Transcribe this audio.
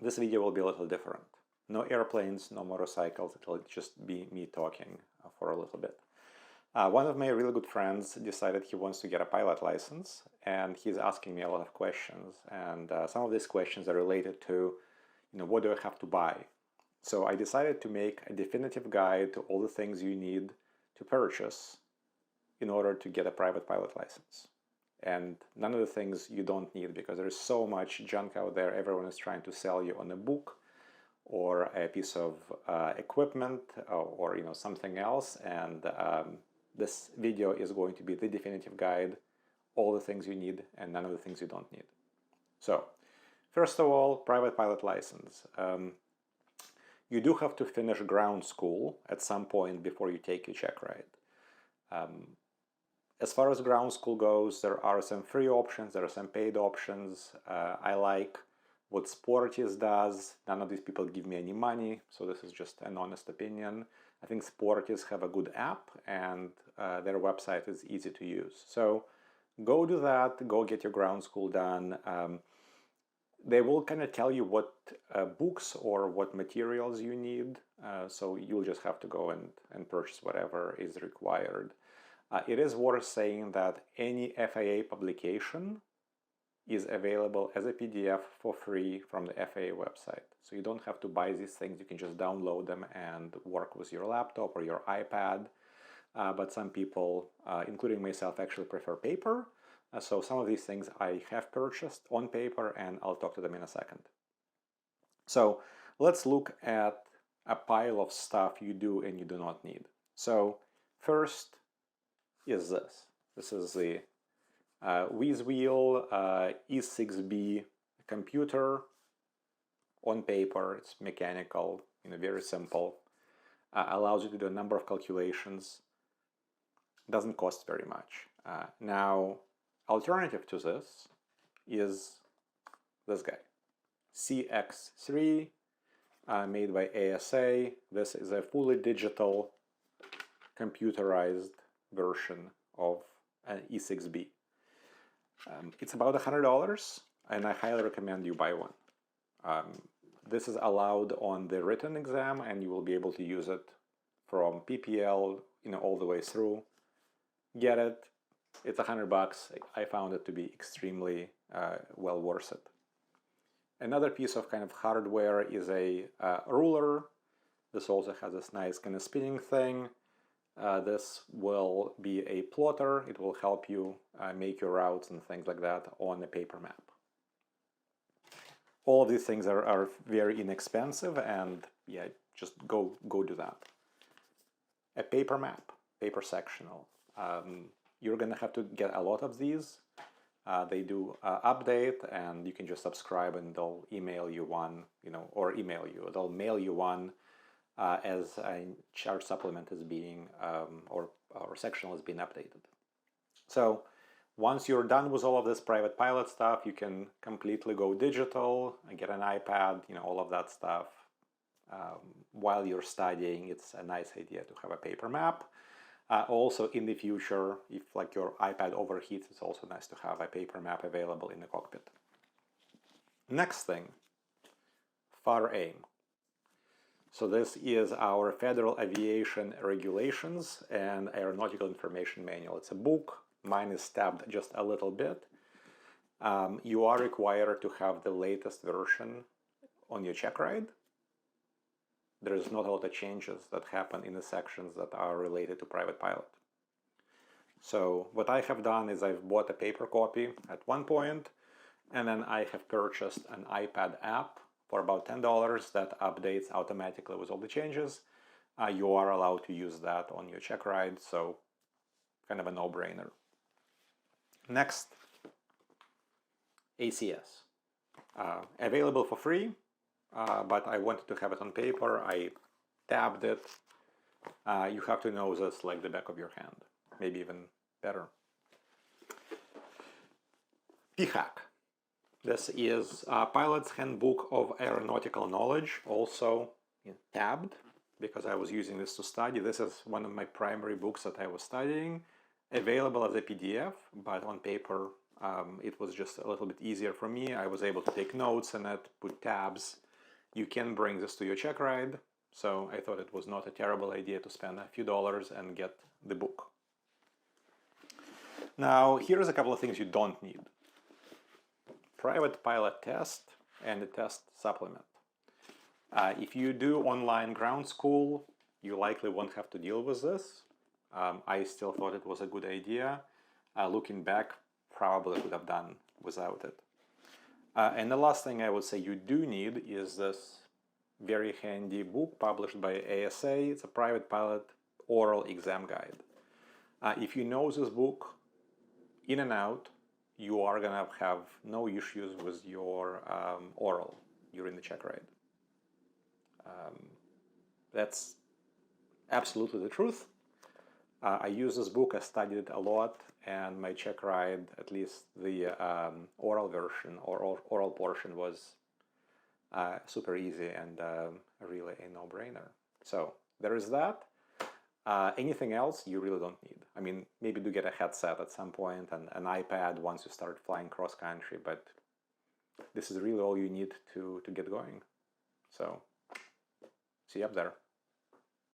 This video will be a little different. No airplanes, no motorcycles, it'll just be me talking for a little bit. One of my really good friends decided he wants to get a pilot license, and he's asking me a lot of questions. And some of these questions are related to, what do I have to buy? So I decided to make a definitive guide to all the things you need to purchase in order to get a private pilot license. And none of the things you don't need, because there's so much junk out there. Everyone is trying to sell you on a book or a piece of equipment or something else. And this video is going to be the definitive guide, all the things you need and none of the things you don't need. So first of all, private pilot license. You do have to finish ground school at some point before you take your check ride. As far as ground school goes, there are some free options, there are some paid options. I like what Sportis does. None of these people give me any money, so this is just an honest opinion. I think Sportis have a good app, and their website is easy to use. So go do that, go get your ground school done. They will kind of tell you what books or what materials you need, so you'll just have to go and purchase whatever is required. It is worth saying that any FAA publication is available as a PDF for free from the FAA website. So you don't have to buy these things, you can just download them and work with your laptop or your iPad. But some people, including myself, actually prefer paper. So some of these things I have purchased on paper, and I'll talk to them in a second. So let's look at a pile of stuff you do and you do not need. So first is this. This is the Wheezwheel E6B computer on paper. It's mechanical, very simple. Allows you to do a number of calculations. Doesn't cost very much. Now, alternative to this is this guy, CX3, made by ASA. This is a fully digital, computerized version of an E6B. It's about $100, and I highly recommend you buy one. This is allowed on the written exam, and you will be able to use it from PPL, all the way through. Get it. It's $100. I found it to be extremely well worth it. Another piece of kind of hardware is a ruler. This also has this nice kind of spinning thing. This will be a plotter. It will help you make your routes and things like that on a paper map. All of these things are very inexpensive, and yeah, just go do that. A paper map, paper sectional. You're gonna have to get a lot of these. They do update, and you can just subscribe and they'll email you one, or they'll mail you one as a chart supplement is being, or sectional is being updated. So once you're done with all of this private pilot stuff, you can completely go digital and get an iPad, all of that stuff. While you're studying, it's a nice idea to have a paper map. Also, in the future, if like your iPad overheats, it's also nice to have a paper map available in the cockpit. Next thing, FAR-AIM. So this is our Federal Aviation Regulations and Aeronautical Information Manual. It's a book. Mine is tabbed just a little bit. You are required to have the latest version on your check ride. There's not a lot of changes that happen in the sections that are related to private pilot. So what I have done is I've bought a paper copy at one point, and then I have purchased an iPad app for about $10 that updates automatically with all the changes. You are allowed to use that on your check ride, so kind of a no-brainer. Next, ACS. Available for free. But I wanted to have it on paper. I tabbed it. You have to know this like the back of your hand, maybe even better. PHAC. This is Pilot's Handbook of Aeronautical Knowledge, also tabbed, because I was using this to study. This is one of my primary books that I was studying. Available as a PDF, but on paper it was just a little bit easier for me. I was able to take notes in it, put tabs. You can bring this to your check ride, so I thought it was not a terrible idea to spend a few dollars and get the book. Now, here's a couple of things you don't need. Private pilot test and a test supplement. If you do online ground school, you likely won't have to deal with this. I still thought it was a good idea. Looking back, probably could have done without it. And the last thing I would say you do need is this very handy book published by ASA. It's a private pilot oral exam guide. If you know this book in and out, you are going to have no issues with your oral during the check ride. That's absolutely the truth. I use this book, I studied it a lot, and my check ride, at least the oral version or oral portion, was super easy and really a no-brainer. So there is that. Anything else you really don't need. I mean, maybe do get a headset at some point and an iPad once you start flying cross-country, but this is really all you need to get going. So see you up there.